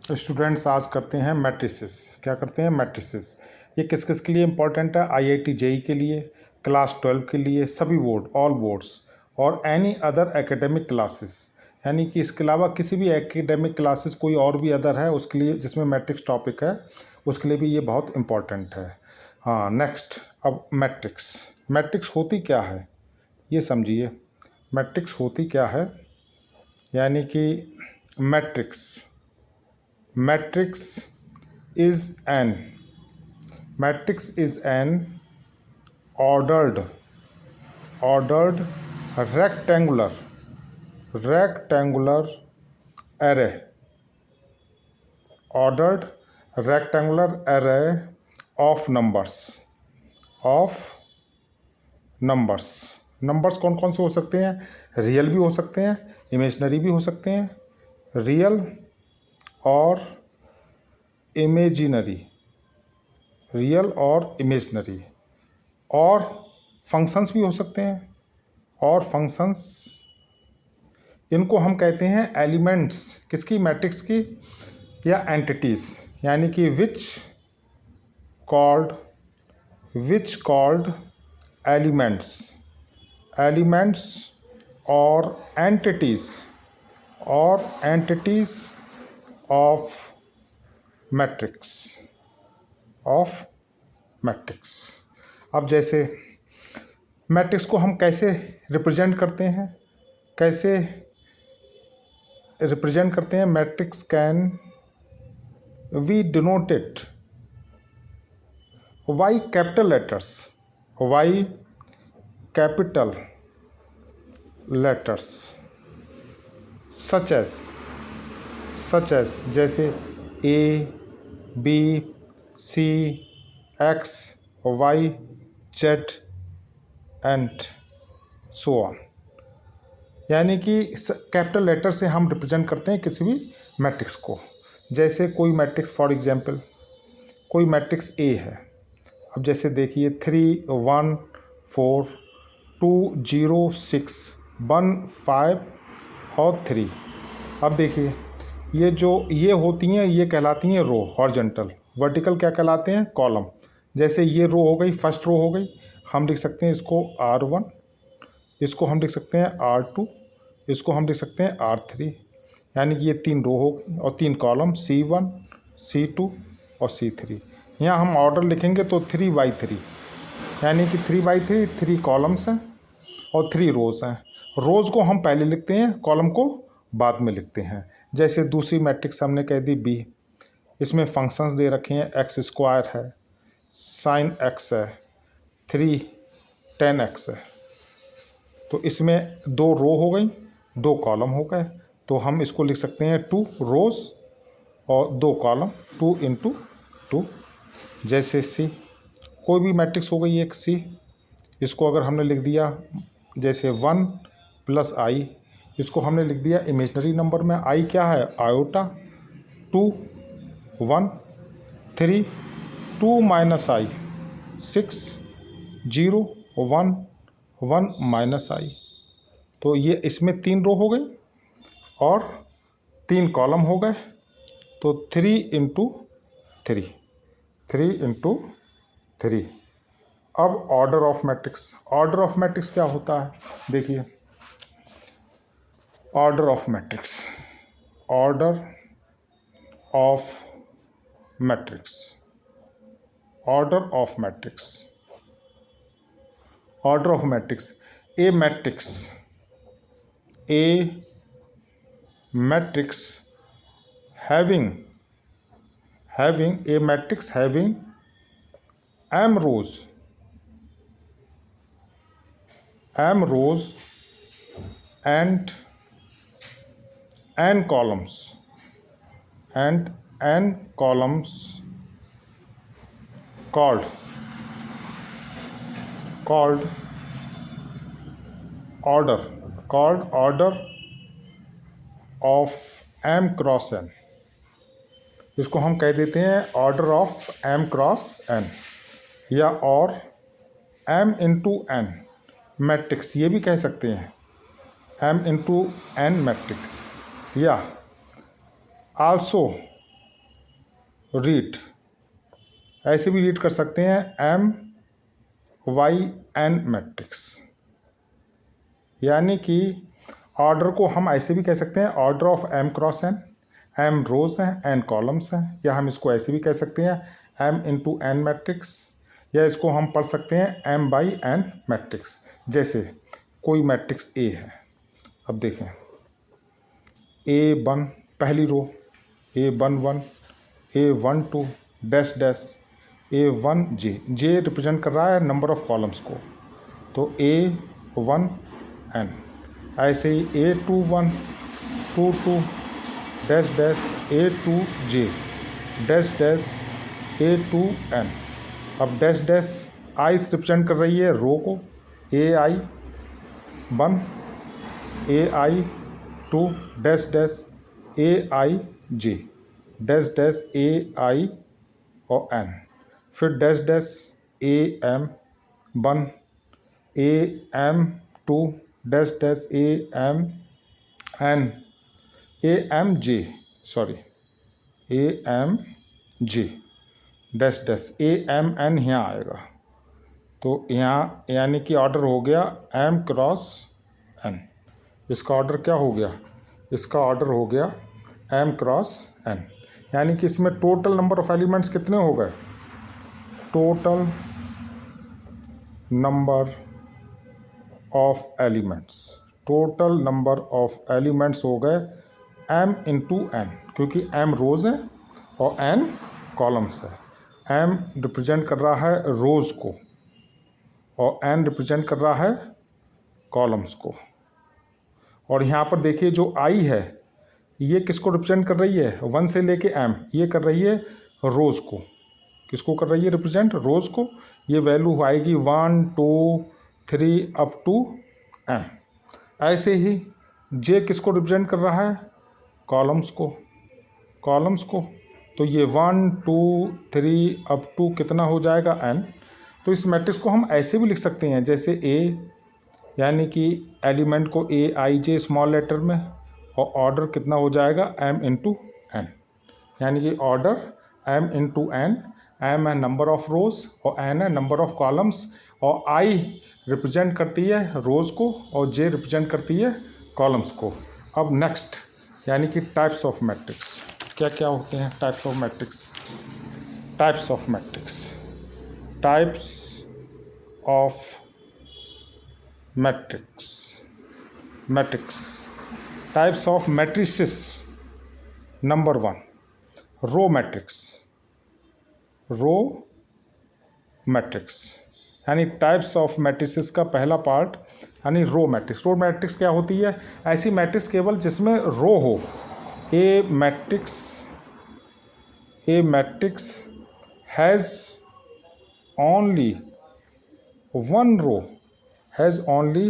Students आज करते हैं मैट्रिसेस। क्या करते हैं? मैट्रिसेस। ये किस किस के लिए इंपॉर्टेंट है? आईआईटी जेई के लिए, क्लास 12 के लिए, सभी बोर्ड, ऑल बोर्ड्स और एनी अदर एकेडमिक क्लासेस। यानी कि इसके अलावा किसी भी एकेडमिक क्लासेस कोई और भी अदर है उसके लिए, जिसमें मैट्रिक्स टॉपिक है, उसके लिए भी ये बहुत इम्पॉर्टेंट है। हाँ, नेक्स्ट। अब मैट्रिक्स। मैट्रिक्स होती क्या है ये समझिए। मैट्रिक्स होती क्या है, यानी कि matrix matrix is an ordered rectangular array, ordered rectangular array of numbers numbers कौन कौन से हो सकते हैं? रियल भी हो सकते हैं, इमेजनरी भी हो सकते हैं। रियल और इमेजिनरी, रियल और इमेजनरी। और फंक्शंस भी हो सकते हैं। और फंक्शंस, इनको हम कहते हैं एलिमेंट्स। किसकी? मैट्रिक्स की या एंटिटीज। यानी कि विच कॉल्ड एलिमेंट्स और एंटिटीज ऑफ मैट्रिक्स। अब जैसे मैट्रिक्स को हम कैसे रिप्रेजेंट करते हैं? Matrix can we denoted by capital letters such as जैसे A, B, C, X, Y, Z and so on. यानी कि कैपिटल लेटर से हम रिप्रेजेंट करते हैं किसी भी मैट्रिक्स को। जैसे कोई मैट्रिक्स, फॉर एग्जांपल कोई मैट्रिक्स ए है। अब जैसे देखिए 3 1 4 2 0 6 1 5 और 3। अब देखिए ये होती हैं, ये कहलाती हैं रो, हॉरिजॉन्टल। वर्टिकल क्या कहलाते हैं? कॉलम। जैसे ये रो हो गई, फर्स्ट रो हो गई, हम लिख सकते हैं इसको R1, इसको हम लिख सकते हैं R2, इसको हम लिख सकते हैं R3। यानी कि ये 3 रो हो गई और 3 कॉलम, C1, C2 और C3। यहाँ हम ऑर्डर लिखेंगे तो 3/3, यानी कि 3/3 3 कॉलम्स हैं और 3 रोज़ हैं। रोज़ को हम पहले लिखते हैं, कॉलम को बाद में लिखते हैं। जैसे दूसरी मैट्रिक्स हमने कह दी बी। इसमें फंक्शंस दे रखे हैं, x² है, sin x है, 3 10x है। तो इसमें 2 रो हो गई, 2 कॉलम हो गए। तो हम इसको लिख सकते हैं 2 रोज़ और 2 कॉलम, 2 × 2। जैसे सी, कोई भी मैट्रिक्स हो गई एक सी, इसको अगर हमने लिख दिया जैसे 1 + i, इसको हमने लिख दिया इमेजनरी नंबर में। i क्या है? आयोटा। 2 1 3 2 - i 6 0 1 1 - i। तो ये इसमें 3 रो हो गई और 3 कॉलम हो गए। तो 3 × 3। अब ऑर्डर ऑफ मैट्रिक्स क्या होता है? देखिए, order of matrix A matrix having m rows and n columns called order of m × n। इसको हम कह देते हैं ऑर्डर ऑफ m × n या और m × n मैट्रिक्स, ये भी कह सकते हैं m × n मैट्रिक्स। या आल्सो रीड, ऐसे भी रीड कर सकते हैं MYN मैट्रिक्स, यानी कि ऑर्डर को हम ऐसे भी कह सकते हैं order of M cross N, M रोज हैं N कॉलम्स हैं, या हम इसको ऐसे भी कह सकते हैं M इंटू N मैट्रिक्स, या इसको हम पढ़ सकते हैं M बाई N मैट्रिक्स। जैसे कोई मैट्रिक्स A है, अब देखें A1 पहली रो, A11, A12 dash dash, A1J, J represent कर रहा है नंबर ऑफ कॉलम्स को, तो A1N, ऐसे ही A21 22 dash dash A2J dash dash A2N। अब डैश डैश I रिप्रेजेंट कर रही है रो को, AI1 AI2 dash dash AIJ dash dash AI और N, फिर dash dash AM1 AM2 dash dash AMN AMJ sorry AMJ dash dash AMN यहाँ आएगा, तो यहाँ यानी कि ऑर्डर हो गया M क्रॉस N। इसका ऑर्डर क्या हो गया? इसका ऑर्डर हो गया M क्रॉस N, यानी कि इसमें टोटल नंबर ऑफ एलिमेंट्स कितने हो गए? Total number of elements, total number of elements हो गए M इंटू N, क्योंकि M रोज है और N कॉलम्स है। M रिप्रेजेंट कर रहा है रोज को और N रिप्रेजेंट कर रहा है कॉलम्स को। और यहाँ पर देखिए जो I है ये किसको रिप्रेजेंट कर रही है? 1 से लेके M, ये कर रही है रोज को। किसको कर रही है रिप्रेजेंट? रोज को। ये वैल्यू आएगी 1 2 3 अप टू M। ऐसे ही J किसको रिप्रेजेंट कर रहा है? कॉलम्स को, कॉलम्स को। तो ये 1 2 3 अप टू कितना हो जाएगा? N। तो इस मैट्रिक्स को हम ऐसे भी लिख सकते हैं जैसे A, यानी कि एलिमेंट को AIJ स्मॉल लेटर में, और ऑर्डर कितना हो जाएगा? M इंटू N, यानी कि order M into N। M है नंबर ऑफ रोज और N है नंबर ऑफ कॉलम्स, और I रिप्रेजेंट करती है रोज को और J रिप्रेजेंट करती है कॉलम्स को। अब नेक्स्ट, यानी कि टाइप्स ऑफ मैट्रिक्स। क्या क्या होते हैं types of matrix? Types of matrix, types of matrix, matrix, types of matrices. Number 1 row matrix, row matrix, यानी टाइप्स ऑफ मैट्रिसेस का पहला पार्ट यानी रो मैट्रिक्स। रो मैट्रिक्स क्या होती है? ऐसी मैट्रिक्स केवल जिसमें रो हो। A matrix has only one row, has only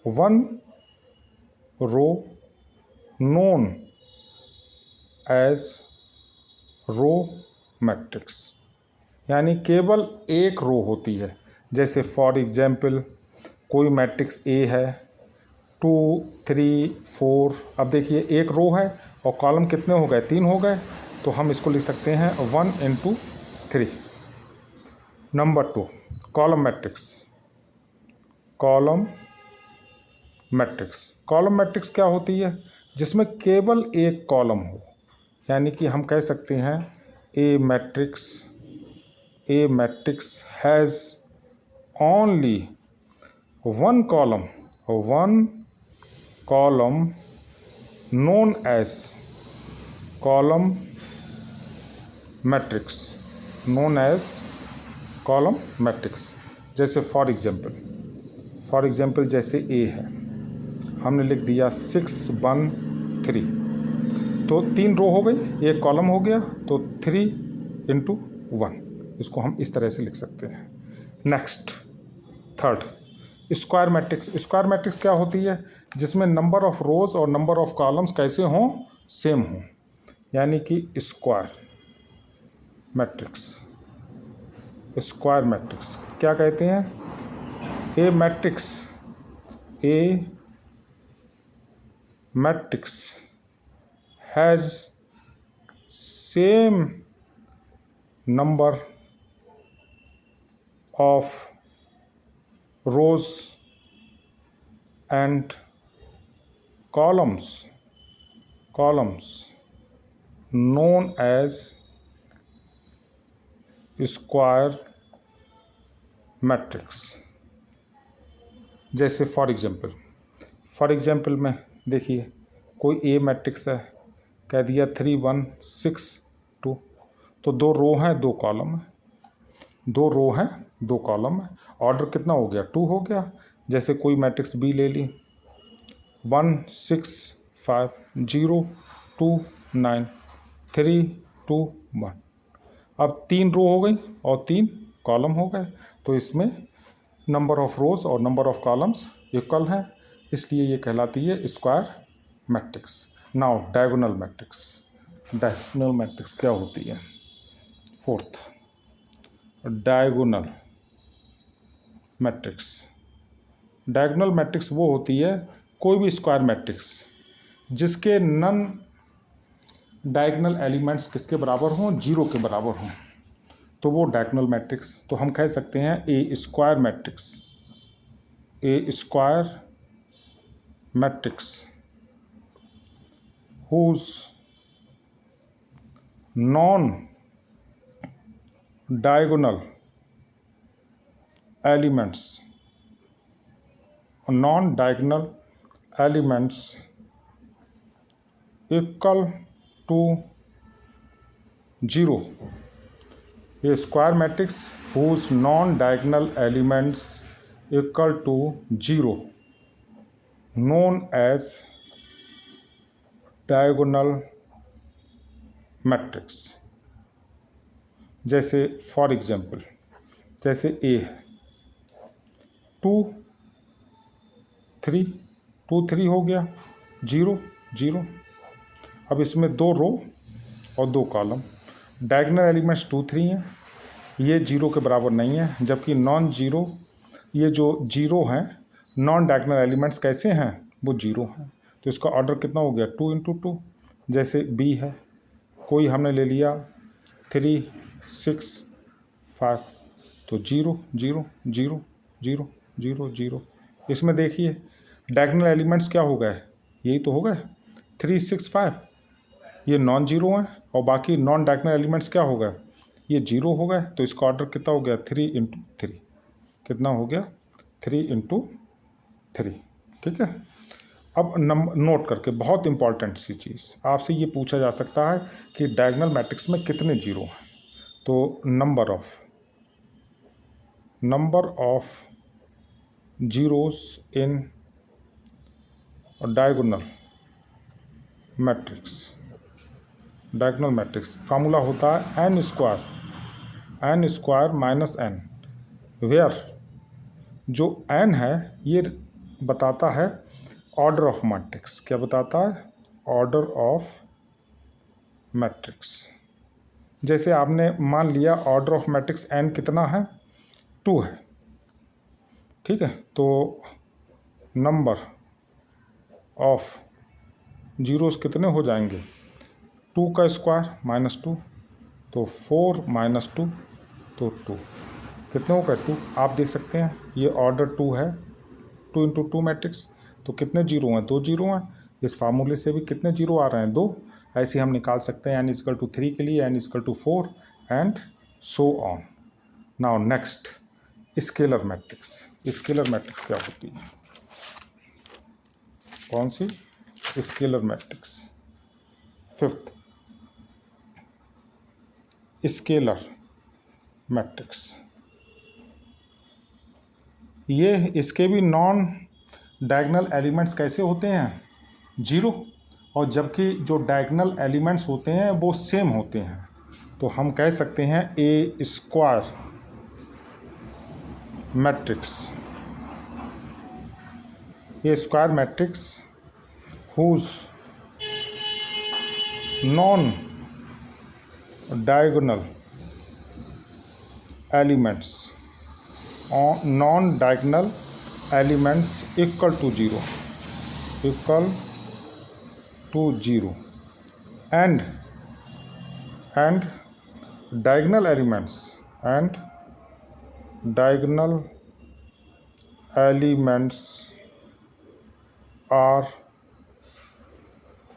one row known as row matrix, यानी केवल एक रो होती है। जैसे फॉर एग्जाम्पल कोई मैट्रिक्स A है 2 3 4, अब देखिए एक रो है और कॉलम कितने हो गए? 3 हो गए, तो हम इसको लिख सकते हैं 1 into 3। Number 2 column matrix, column matrix. Column matrix क्या होती है? जिसमें केवल एक कॉलम हो, यानी कि हम कह सकते हैं a matrix has only one column known as column matrix, known as column matrix. जैसे फॉर एग्जाम्पल जैसे A है, हमने लिख दिया 6 1 3, तो 3 रो हो गई, एक कॉलम हो गया, तो 3 इंटू 1, इसको हम इस तरह से लिख सकते हैं। Next third square matrix. Square matrix क्या होती है? जिसमें नंबर ऑफ रोज और नंबर ऑफ कॉलम्स कैसे हों? सेम हों, यानी कि स्क्वायर मैट्रिक्स। स्क्वायर मैट्रिक्स क्या कहते हैं? A matrix has same number of rows and columns known as square matrix. जैसे फॉर एग्जांपल में देखिए कोई ए मैट्रिक्स है, कह दिया 3 1 6 2, तो 2 रो हैं 2 कॉलम है, 2 रो हैं 2 कॉलम है, ऑर्डर कितना हो गया 2 हो गया। जैसे कोई मैट्रिक्स बी ले ली 1 6 5 0 2 9 3 2 1, अब 3 रो हो गई और 3 कॉलम हो गए, तो इसमें नंबर ऑफ रोज और नंबर ऑफ कॉलम्स इक्वल हैं, इसलिए ये कहलाती है square matrix. Now diagonal matrix क्या होती है? फोर्थ, डायगोनल मैट्रिक्स वो होती है कोई भी स्क्वायर मैट्रिक्स जिसके नन डायगोनल एलिमेंट्स किसके बराबर हों? 0 के बराबर हों, तो वो डायगोनल मैट्रिक्स। तो हम कह सकते हैं a square matrix whose non diagonal elements equal to 0, a square matrix whose non-diagonal elements equal to 0 known as diagonal matrix। जैसे फॉर एग्जांपल जैसे ए है 2 3 हो गया 0 0, अब इसमें 2 रो और 2 कॉलम, डायगोनल एलिमेंट्स 2 3 हैं, ये 0 के बराबर नहीं है, जबकि नॉन जीरो, ये जो 0 हैं नॉन डायगोनल एलिमेंट्स कैसे हैं? वो 0 हैं, तो इसका ऑर्डर कितना हो गया 2 × 2। जैसे बी है, कोई हमने ले लिया 3 6 5, तो 0 0 0 0 0 0, इसमें देखिए डायगोनल एलिमेंट्स क्या हो गए? यही तो हो गए 3 6 5, ये नॉन जीरो हैं, और बाकी नॉन डायगोनल एलिमेंट्स क्या हो गए? ये 0 हो गए, तो इसका ऑर्डर कितना हो गया 3 × 3, कितना हो गया 3 × 3, ठीक है। अब नोट करके बहुत इंपॉर्टेंट सी चीज़, आपसे ये पूछा जा सकता है कि डायगोनल मैट्रिक्स में कितने 0 हैं, तो number of zeros in diagonal matrix formula होता है n square minus n, where जो n है ये बताता है ऑर्डर ऑफ मैट्रिक्स। क्या बताता है? Order of matrix. जैसे आपने मान लिया ऑर्डर ऑफ मैट्रिक्स n कितना है? 2 है, ठीक है, तो नंबर ऑफ जीरोस कितने हो जाएंगे? 2 का स्क्वायर -2, तो 4 - 2, तो 2, कितने हो गए 2। आप देख सकते हैं ये ऑर्डर 2 है, 2 × 2 मैट्रिक्स, तो कितने 0 हैं? 2 0 हैं। इस फार्मूले से भी कितने 0 आ रहे हैं? 2। ऐसे हम निकाल सकते हैं n = 3 के लिए, n = 4 and so on. Now next, scalar matrix क्या होती है? कौन सी? Scalar matrix. Fifth, scalar matrix, ये इसके भी नॉन डायगोनल एलिमेंट्स कैसे होते हैं? 0, और जबकि जो डायगोनल एलिमेंट्स होते हैं वो सेम होते हैं, तो हम कह सकते हैं a square matrix whose non diagonal elements equal to 0 and diagonal elements and diagonal elements are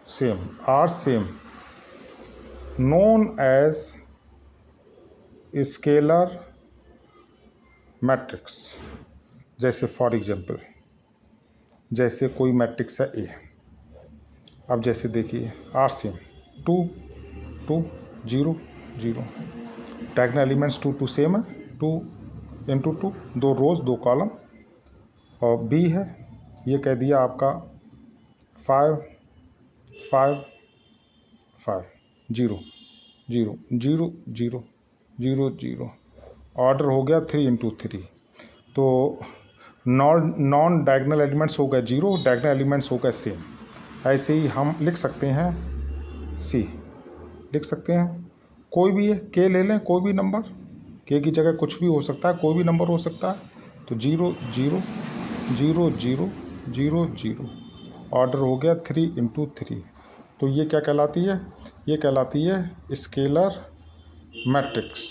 same known as scalar matrix. जैसे फॉर एग्जाम्पल, जैसे कोई मैट्रिक्स है ए, अब जैसे देखिए are same 2 2 0 0, diagonal elements 2 2 same है, 2 इंटू 2, 2 रोज 2 कॉलम, और B है ये कह दिया आपका 5 5 5 0 0 0 0 0 0, ऑर्डर हो गया 3 इंटू 3। तो नॉन डायगोनल एलिमेंट्स हो गए 0, डायगोनल एलिमेंट्स हो गए सेम। ऐसे ही हम लिख सकते हैं सी, लिख सकते हैं कोई भी है, के ले लें कोई भी नंबर, के की जगह कुछ भी हो सकता है, कोई भी नंबर हो सकता है। तो 0 0 0 0 0 0, ऑर्डर हो गया 3 इंटू 3। तो ये क्या कहलाती है? ये कहलाती है स्केलर मैट्रिक्स।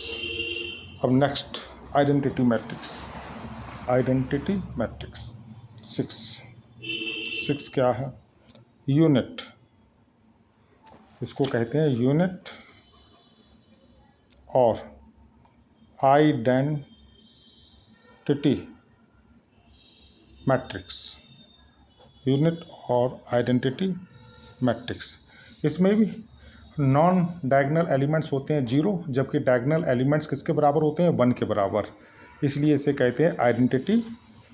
अब next identity matrix. Identity matrix 6 क्या है? यूनिट, इसको कहते हैं यूनिट और आइडेंटिटी मैट्रिक्स। यूनिट और आइडेंटिटी मैट्रिक्स, इसमें भी नॉन डायगोनल एलिमेंट्स होते हैं 0, जबकि डायगोनल एलिमेंट्स किसके बराबर होते हैं? 1 के बराबर। इसलिए इसे कहते हैं आइडेंटिटी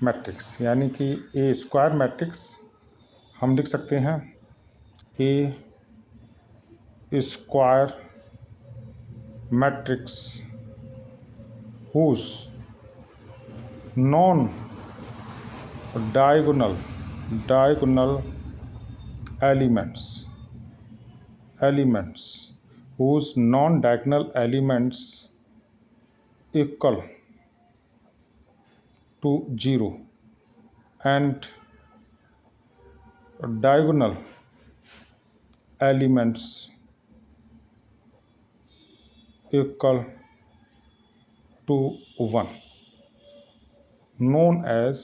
मैट्रिक्स। यानी कि ए स्क्वायर मैट्रिक्स हम लिख सकते हैं a square matrix whose non diagonal elements whose non diagonal elements equal to 0 and diagonal elements equal to 1, known as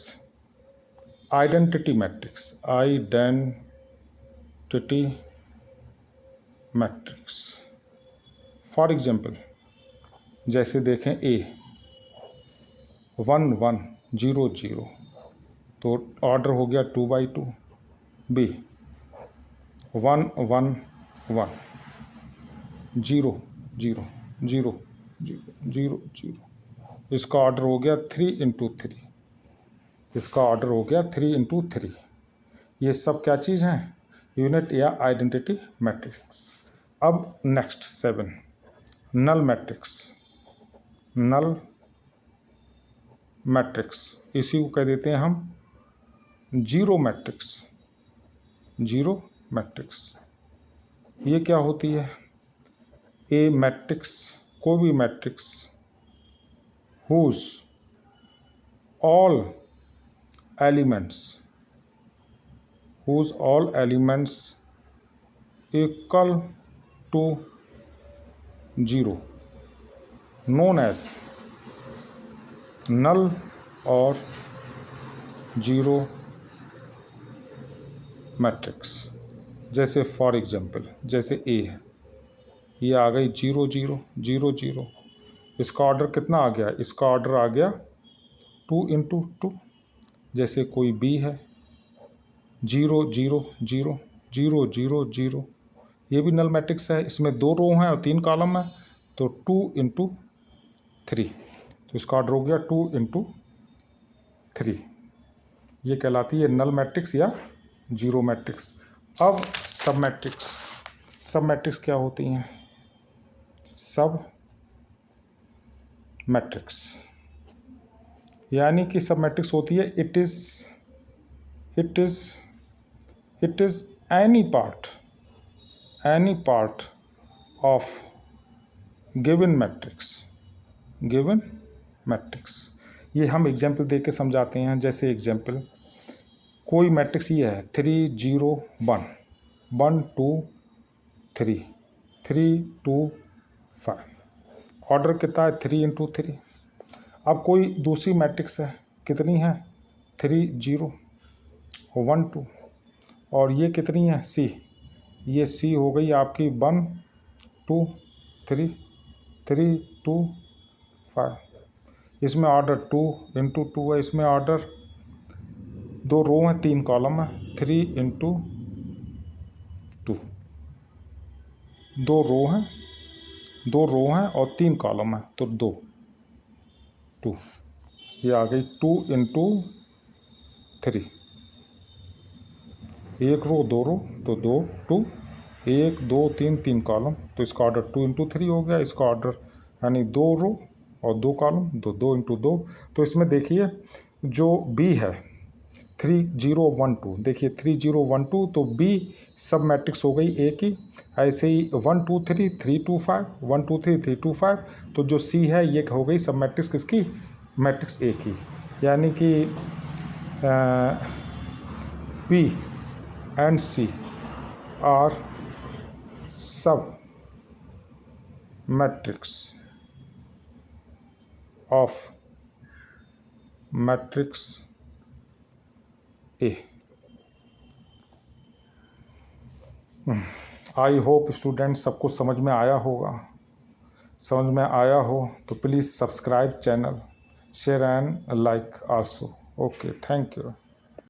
identity matrix. Identity matrix. For example, जैसे देखें A 1 1 0 0, तो order हो गया 2/2। B 1 1 1 0 0 0 0 0 0, इसका ऑर्डर हो गया 3 इंटू 3। इसका order हो गया 3 इंटू 3। ये सब क्या चीज़ हैं? यूनिट या आइडेंटिटी मैट्रिक्स। अब next 7 null matrix. Null matrix, इसी को कह देते हैं हम जीरो मैट्रिक्स। जीरो मैट्रिक्स ये क्या होती है? ए मैट्रिक्स, कोई भी matrix whose all elements equal to 0, known as null or zero matrix. जैसे फॉर एग्जांपल, जैसे ए है, ये आ गई 0 0 0 0, इसका ऑर्डर कितना आ गया? इसका ऑर्डर आ गया 2 इंटू 2। जैसे कोई बी है 0 0 0 0 0 0, ये भी नल मैट्रिक्स है, इसमें 2 रो हैं और 3 कॉलम है, तो 2 इंटू 3, तो इसका ऑर्डर हो गया 2 इंटू 3। ये कहलाती है नल मैट्रिक्स या जीरो मैट्रिक्स। अब सब मैट्रिक्स। सब मैट्रिक्स क्या होती हैं? सब मैट्रिक्स यानी कि सब मैट्रिक्स होती है it is any part of given matrix. ये हम एग्जाम्पल दे के समझाते हैं। जैसे एग्जाम्पल, कोई मैट्रिक्स ये है 3 0 1 1 2 3 3 2 5, ऑर्डर कितना है 3 × 3। अब कोई दूसरी मैट्रिक्स है, कितनी है 3 0 1 2, और ये कितनी है C, ये C हो गई आपकी 1 2 3 3 2 5। इसमें ऑर्डर 2 × 2 है, इसमें ऑर्डर 2 रो हैं 3 कॉलम है, 3 × 2, 2 रो हैं और 3 कॉलम है, तो 2 2, ये आ गई 2 × 3, 1 रो 2 रो तो 2 2, 1 2 3 3 कॉलम, तो इसका ऑर्डर 2 × 3 हो गया। इसका ऑर्डर यानी 2 रो और 2 कॉलम, 2 × 2। तो इसमें देखिए जो बी है 3 0 1 2, देखिए 3 0 1 2, तो बी सब मैट्रिक्स हो गई ए की। ऐसे ही 1 2 3 3 2 5 1 2 3 3 2 5, तो जो सी है ये हो गई सब मैट्रिक्स किसकी, मैट्रिक्स ए की। यानी कि बी एंड सी आर सब matrix of matrix A. I hope student सबको समझ में आया होगा। समझ में आया हो तो please subscribe channel, share and like also. Okay, thank you.